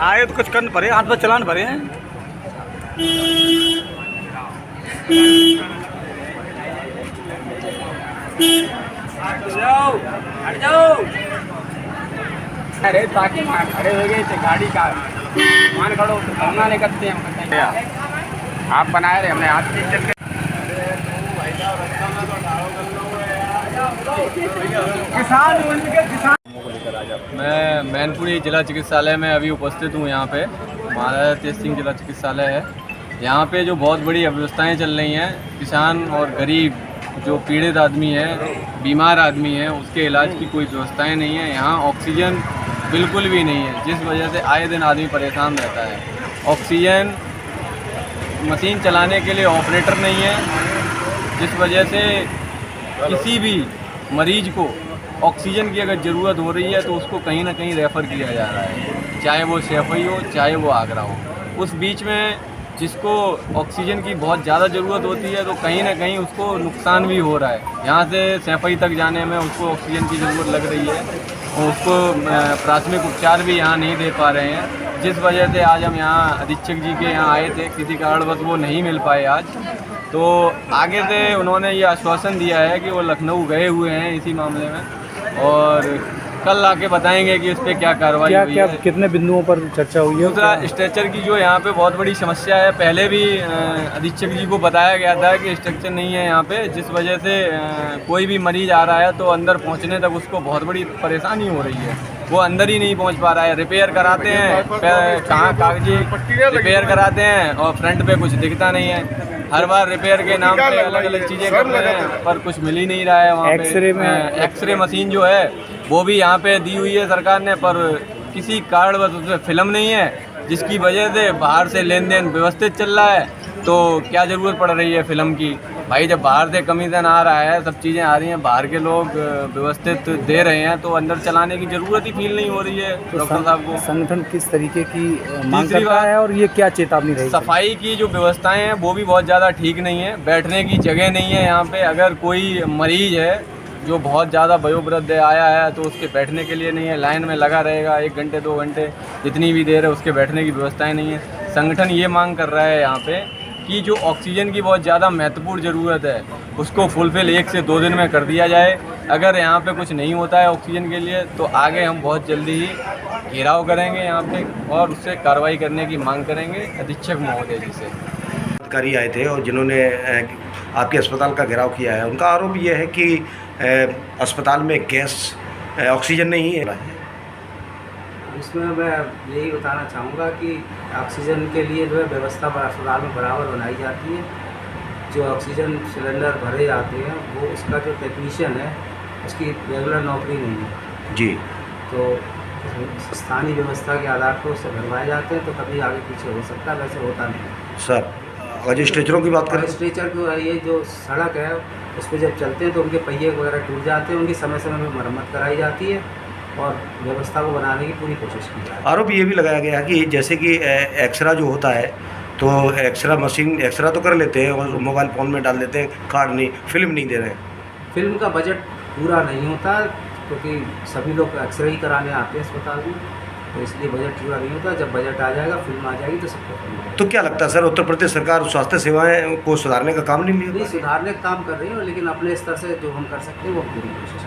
आए तो कुछ करने पड़े, हाथ पर चलान पड़े हैं। अरे ताकि वहाँ खड़े हो गए थे गाड़ी का मान खड़ो तो करना नहीं करते हैं आप बनाए रहे हमने हाथ मैं मैनपुरी जिला चिकित्सालय में अभी उपस्थित हूँ। यहाँ पे महाराजा तेज सिंह जिला चिकित्सालय है। यहाँ पे जो बहुत बड़ी अव्यवस्थाएं चल रही हैं, किसान और गरीब जो पीड़ित आदमी है, बीमार आदमी है, उसके इलाज की कोई व्यवस्थाएं नहीं है। यहाँ ऑक्सीजन बिल्कुल भी नहीं है, जिस वजह से आए दिन आदमी परेशान रहता है। ऑक्सीजन मशीन चलाने के लिए ऑपरेटर नहीं है, जिस वजह से किसी भी मरीज को ऑक्सीजन की अगर ज़रूरत हो रही है तो उसको कहीं ना कहीं रेफ़र किया जा रहा है, चाहे वो सैफई हो चाहे वो आगरा हो। उस बीच में जिसको ऑक्सीजन की बहुत ज़्यादा ज़रूरत होती है तो कहीं ना कहीं उसको नुकसान भी हो रहा है। यहाँ से सैफई तक जाने में उसको ऑक्सीजन की ज़रूरत लग रही है और उसको प्राथमिक उपचार भी यहाँ नहीं दे पा रहे हैं, जिस वजह से आज हम यहाँ अधीक्षक जी के यहाँ आए थे। किसी कारणवश वो नहीं मिल पाए आज, तो आगे से उन्होंने ये आश्वासन दिया है कि वो लखनऊ गए हुए हैं इसी मामले में और कल आके बताएंगे कि इस पर क्या कार्रवाई हुई है। कितने बिंदुओं पर चर्चा हुई है? दूसरा, स्ट्रेचर की जो यहाँ पे बहुत बड़ी समस्या है। पहले भी अधीक्षक जी को बताया गया था कि स्ट्रेचर नहीं है यहाँ पे, जिस वजह से कोई भी मरीज आ रहा है तो अंदर पहुँचने तक उसको बहुत बड़ी परेशानी हो रही है। वो अंदर ही नहीं पहुँच पा रहा है। रिपेयर कराते हैं, कहाँ कागजी रिपेयर कराते हैं और फ्रंट पे कुछ दिखता नहीं है। हर बार रिपेयर के नाम पे अलग अलग चीज़ें कर रहे हैं पर कुछ मिल ही नहीं रहा है। वहाँ पे एक्सरे मशीन जो है वो भी यहाँ पे दी हुई है सरकार ने, पर किसी कारणवश उसमें फिल्म नहीं है, जिसकी वजह से बाहर से लेन देन व्यवस्थित चल रहा है। तो क्या ज़रूरत पड़ रही है फिल्म की? भाई जब बाहर से कमीशन आ रहा है, सब चीज़ें आ रही हैं, बाहर के लोग व्यवस्थित दे रहे हैं तो अंदर चलाने की ज़रूरत ही फील नहीं हो रही है डॉक्टर साहब को। संगठन किस तरीके की मांग करता है और ये क्या चेतावनी रही? सफाई की जो व्यवस्थाएं हैं वो भी बहुत ज़्यादा ठीक नहीं है। बैठने की जगह नहीं है यहाँ पे। अगर कोई मरीज है जो बहुत ज़्यादा वयोवृद्ध आया है तो उसके बैठने के लिए नहीं है, लाइन में लगा रहेगा 1 घंटे 2 घंटे, जितनी भी देर है उसके बैठने की व्यवस्थाएं नहीं है। संगठन ये मांग कर रहा है यहाँ पे कि जो ऑक्सीजन की बहुत ज़्यादा महत्वपूर्ण ज़रूरत है उसको फुलफिल 1 से 2 दिन में कर दिया जाए। अगर यहाँ पे कुछ नहीं होता है ऑक्सीजन के लिए तो आगे हम बहुत जल्दी ही घेराव करेंगे यहाँ पे और उससे कार्रवाई करने की मांग करेंगे अधीक्षक महोदय जी से। अधिकारी आए थे और जिन्होंने आपके अस्पताल का घेराव किया है, उनका आरोप ये है कि अस्पताल में गैस ऑक्सीजन नहीं है। इसमें मैं यही बताना चाहूँगा कि ऑक्सीजन के लिए जो है व्यवस्था अस्पताल में बराबर बनाई जाती है। जो ऑक्सीजन सिलेंडर भरे जाते हैं वो उसका जो टेक्नीशियन है उसकी रेगुलर नौकरी नहीं है जी, तो स्थानीय व्यवस्था के आधार पर उससे भरवाए जाते हैं, तो कभी आगे पीछे हो सकता है, वैसे होता नहीं सर। और जो स्ट्रेचरों की बात करें, स्ट्रेचर को ये जो सड़क है उस पर जब चलते हैं तो उनके पहिए वगैरह टूट जाते हैं, उनकी समय समय में मरम्मत कराई जाती है और व्यवस्था को बनाने की पूरी कोशिश की जाती है। आरोप ये भी लगाया गया कि जैसे कि एक्सरा जो होता है तो एक्सरा मशीन एक्सरा तो कर लेते हैं और मोबाइल फ़ोन में डाल देते हैं, कार्ड नहीं, फिल्म नहीं दे रहे हैं। फिल्म का बजट पूरा नहीं होता क्योंकि सभी लोग एक्सरे ही कराने आते हैं अस्पताल में, तो इसलिए बजट पूरा नहीं होता। जब बजट आ जाएगा, फिल्म आ जाएगी तो सबको फिल्म। तो क्या लगता है सर, उत्तर प्रदेश सरकार स्वास्थ्य सेवाएं को सुधारने का काम नहीं सुधारने का काम कर रही है, लेकिन अपने स्तर से जो हम कर सकते हैं वो पूरी कोशिश